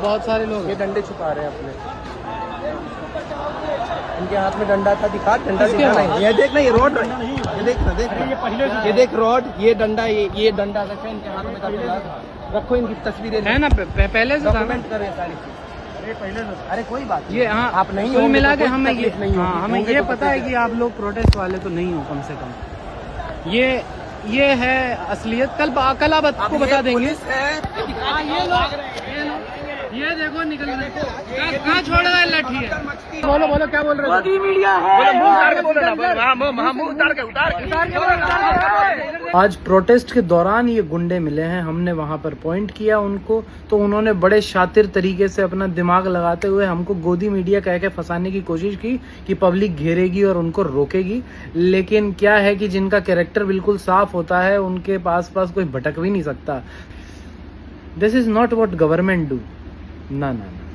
बहुत सारे लोग ये डंडे छुपा रहे हैं अपने, इनके हाथ में डंडा था, दिखा डंडा दिखा रहा है। ये देख ना, ये रॉड, ये देख ना, देख ये देख रॉड, ये डंडा, ये डंडा रखा इनके हाथ में था। रखो इनकी तस्वीरें है ना, पहले से था ना? डॉक्यूमेंट करें सारी चीज। अरे कोई बात ये हाँ, आप नहीं कुल होंगे मिला तो के कोई हमें ये तकलीफ नहीं होगी। हाँ, हमें होंगे ये तो पता है तकलीफ कि आप लोग प्रोटेस्ट वाले तो नहीं हो कम से कम। ये है असलियत। कल आप आपको बता देंगे। हाँ, ये देखो निकल रहे, कहाँ छोड़ रहा है लाठी है। बोलो बोलो, क्या बोल रहे हो? मीडिया आज प्रोटेस्ट के दौरान ये गुंडे मिले हैं, हमने वहां पर पॉइंट किया उनको, तो उन्होंने बड़े शातिर तरीके से अपना दिमाग लगाते हुए हमको गोदी मीडिया कह के फंसाने की कोशिश की कि पब्लिक घेरेगी और उनको रोकेगी। लेकिन क्या है कि जिनका कैरेक्टर बिल्कुल साफ होता है उनके पास कोई भटक भी नहीं सकता। This is not what government do. ना ना ना।